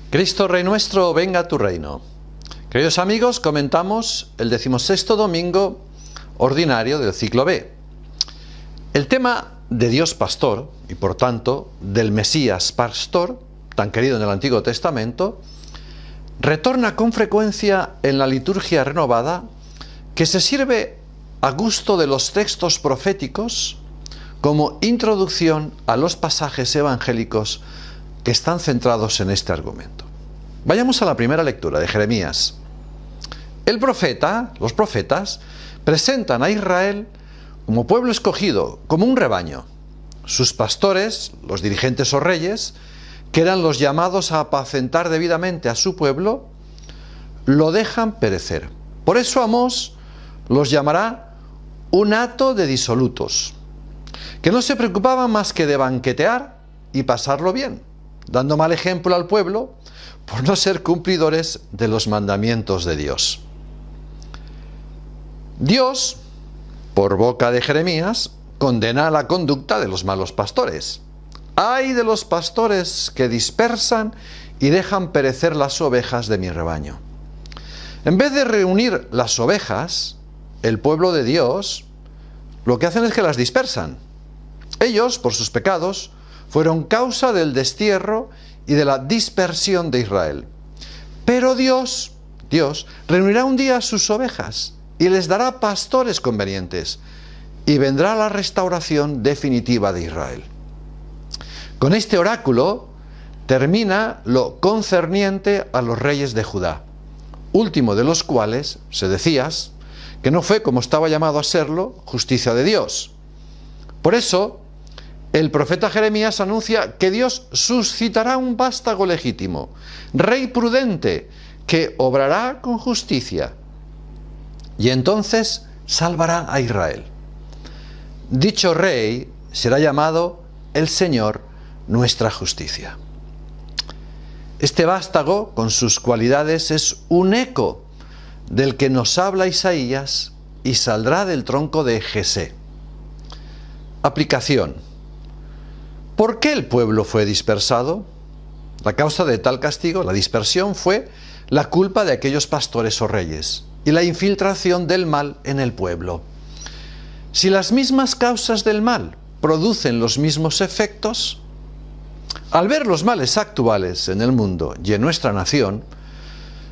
Cristo Rey nuestro, venga a tu reino. Queridos amigos, comentamos el 16º domingo ordinario del ciclo B. El tema de Dios pastor, y por tanto del Mesías pastor, tan querido en el Antiguo Testamento, retorna con frecuencia en la liturgia renovada, que se sirve a gusto de los textos proféticos como introducción a los pasajes evangélicos que están centrados en este argumento. Vayamos a la primera lectura de Jeremías. Los profetas, presentan a Israel como pueblo escogido, como un rebaño. Sus pastores, los dirigentes o reyes, que eran los llamados a apacentar debidamente a su pueblo, lo dejan perecer. Por eso Amós los llamará un hato de disolutos, que no se preocupaban más que de banquetear y pasarlo bien, dando mal ejemplo al pueblo por no ser cumplidores de los mandamientos de Dios. Dios, por boca de Jeremías, condena la conducta de los malos pastores. ¡Ay de los pastores que dispersan y dejan perecer las ovejas de mi rebaño! En vez de reunir las ovejas, el pueblo de Dios, lo que hacen es que las dispersan. Ellos, por sus pecados, fueron causa del destierro y de la dispersión de Israel. Pero Dios reunirá un día a sus ovejas y les dará pastores convenientes, y vendrá la restauración definitiva de Israel. Con este oráculo termina lo concerniente a los reyes de Judá, último de los cuales, Sedecías, que no fue, como estaba llamado a serlo, justicia de Dios. Por eso, el profeta Jeremías anuncia que Dios suscitará un vástago legítimo, rey prudente, que obrará con justicia, y entonces salvará a Israel. Dicho rey será llamado el Señor, nuestra justicia. Este vástago, con sus cualidades, es un eco del que nos habla Isaías y saldrá del tronco de Jesé. Aplicación. ¿Por qué el pueblo fue dispersado? La causa de tal castigo, la dispersión, fue la culpa de aquellos pastores o reyes y la infiltración del mal en el pueblo. Si las mismas causas del mal producen los mismos efectos, al ver los males actuales en el mundo y en nuestra nación,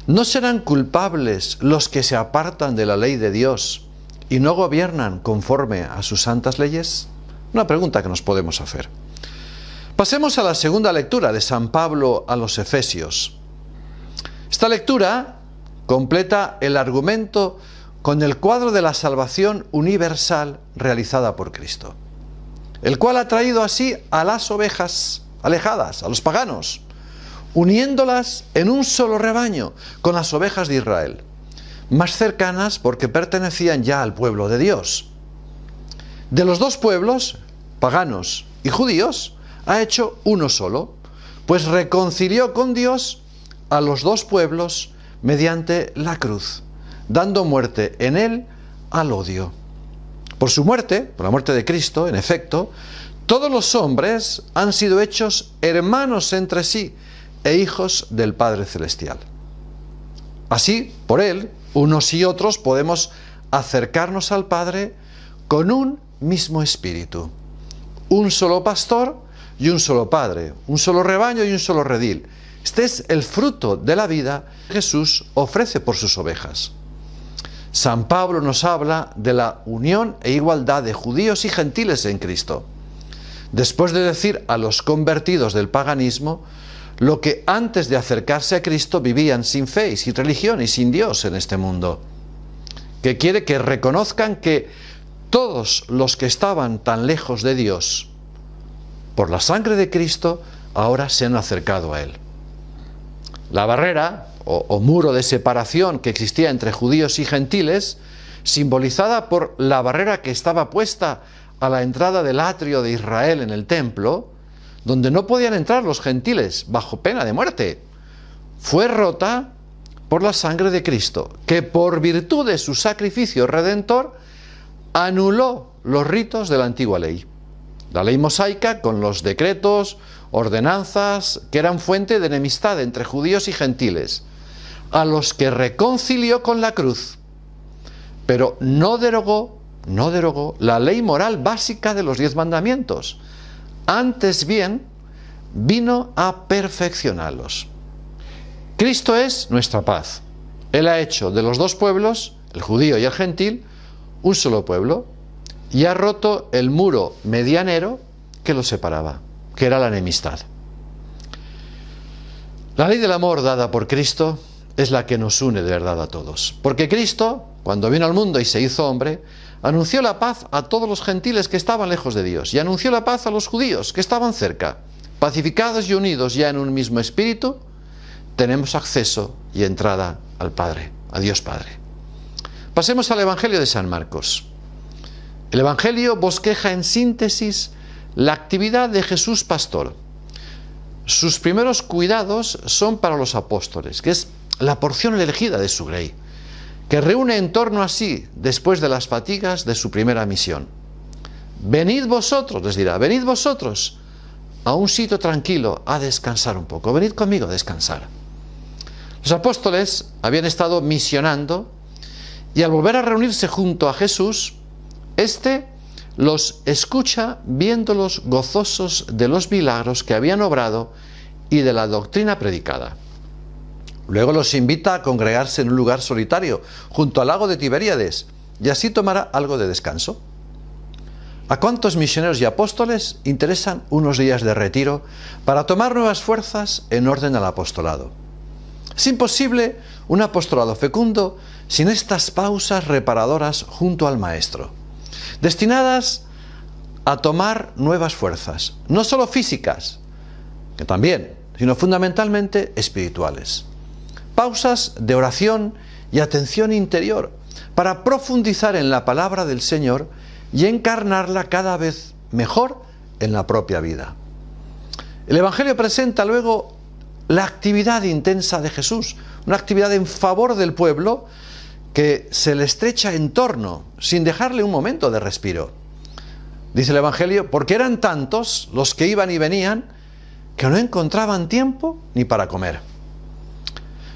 ¿no serán culpables los que se apartan de la ley de Dios y no gobiernan conforme a sus santas leyes? Una pregunta que nos podemos hacer. Pasemos a la segunda lectura de San Pablo a los Efesios. Esta lectura completa el argumento con el cuadro de la salvación universal realizada por Cristo, el cual ha traído así a las ovejas alejadas, a los paganos, uniéndolas en un solo rebaño con las ovejas de Israel, más cercanas porque pertenecían ya al pueblo de Dios. De los dos pueblos, paganos y judíos, ha hecho uno solo, pues reconcilió con Dios a los dos pueblos mediante la cruz, dando muerte en él al odio. Por su muerte, por la muerte de Cristo, en efecto, todos los hombres han sido hechos hermanos entre sí e hijos del Padre Celestial. Así, por él, unos y otros podemos acercarnos al Padre con un mismo espíritu. Un solo pastor y un solo Padre, un solo rebaño y un solo redil. Este es el fruto de la vida que Jesús ofrece por sus ovejas. San Pablo nos habla de la unión e igualdad de judíos y gentiles en Cristo, después de decir a los convertidos del paganismo lo que antes de acercarse a Cristo vivían sin fe y sin religión y sin Dios en este mundo, que quiere que reconozcan que todos los que estaban tan lejos de Dios, por la sangre de Cristo, ahora se han acercado a Él. La barrera o muro de separación que existía entre judíos y gentiles, simbolizada por la barrera que estaba puesta a la entrada del atrio de Israel en el templo, donde no podían entrar los gentiles bajo pena de muerte, fue rota por la sangre de Cristo, que por virtud de su sacrificio redentor anuló los ritos de la antigua ley. La ley mosaica, con los decretos ordenanzas que eran fuente de enemistad entre judíos y gentiles, a los que reconcilió con la cruz, pero no derogó la ley moral básica de los 10 mandamientos. Antes bien, vino a perfeccionarlos. Cristo es nuestra paz. Él ha hecho de los dos pueblos, el judío y el gentil, un solo pueblo, y ha roto el muro medianero que los separaba, que era la enemistad. La ley del amor dada por Cristo es la que nos une de verdad a todos, porque Cristo, cuando vino al mundo y se hizo hombre, anunció la paz a todos los gentiles que estaban lejos de Dios, y anunció la paz a los judíos que estaban cerca. Pacificados y unidos ya en un mismo espíritu, tenemos acceso y entrada al Padre, a Dios Padre. Pasemos al Evangelio de San Marcos. El Evangelio bosqueja en síntesis la actividad de Jesús pastor. Sus primeros cuidados son para los apóstoles, que es la porción elegida de su grey, que reúne en torno a sí después de las fatigas de su primera misión. Venid vosotros, les dirá, venid vosotros a un sitio tranquilo a descansar un poco, venid conmigo a descansar. Los apóstoles habían estado misionando y al volver a reunirse junto a Jesús, éste los escucha viéndolos gozosos de los milagros que habían obrado y de la doctrina predicada. Luego los invita a congregarse en un lugar solitario, junto al lago de Tiberíades, y así tomará algo de descanso. ¿A cuántos misioneros y apóstoles interesan unos días de retiro para tomar nuevas fuerzas en orden al apostolado? Es imposible un apostolado fecundo sin estas pausas reparadoras junto al Maestro, destinadas a tomar nuevas fuerzas, no solo físicas, que también, sino fundamentalmente espirituales. Pausas de oración y atención interior para profundizar en la palabra del Señor y encarnarla cada vez mejor en la propia vida. El Evangelio presenta luego la actividad intensa de Jesús, una actividad en favor del pueblo que se le estrecha en torno sin dejarle un momento de respiro. Dice el Evangelio, porque eran tantos los que iban y venían que no encontraban tiempo ni para comer.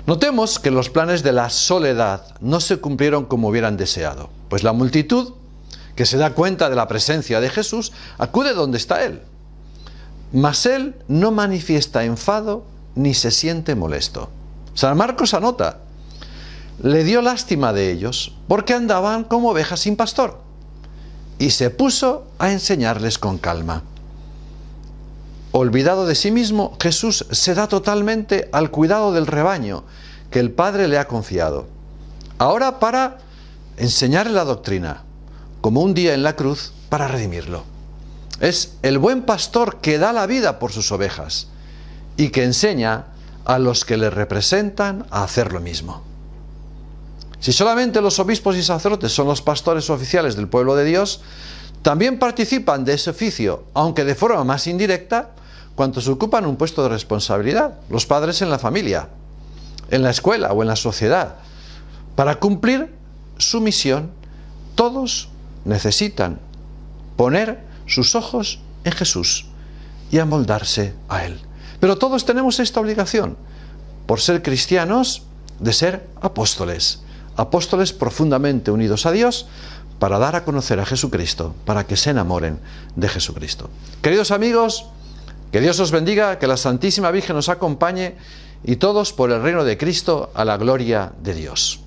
Notemos que los planes de la soledad no se cumplieron como hubieran deseado, pues la multitud, que se da cuenta de la presencia de Jesús, acude donde está Él. Mas Él no manifiesta enfado ni se siente molesto. San Marcos anota, le dio lástima de ellos porque andaban como ovejas sin pastor y se puso a enseñarles con calma. Olvidado de sí mismo, Jesús se da totalmente al cuidado del rebaño que el Padre le ha confiado. Ahora para enseñarle la doctrina, como un día en la cruz para redimirlo. Es el buen pastor que da la vida por sus ovejas y que enseña a los que le representan a hacer lo mismo. Si solamente los obispos y sacerdotes son los pastores oficiales del pueblo de Dios, también participan de ese oficio, aunque de forma más indirecta, cuantos ocupan un puesto de responsabilidad, los padres en la familia, en la escuela o en la sociedad. Para cumplir su misión, todos necesitan poner sus ojos en Jesús y amoldarse a Él. Pero todos tenemos esta obligación, por ser cristianos, de ser apóstoles. Apóstoles profundamente unidos a Dios para dar a conocer a Jesucristo, para que se enamoren de Jesucristo. Queridos amigos, que Dios os bendiga, que la Santísima Virgen nos acompañe y todos por el reino de Cristo a la gloria de Dios.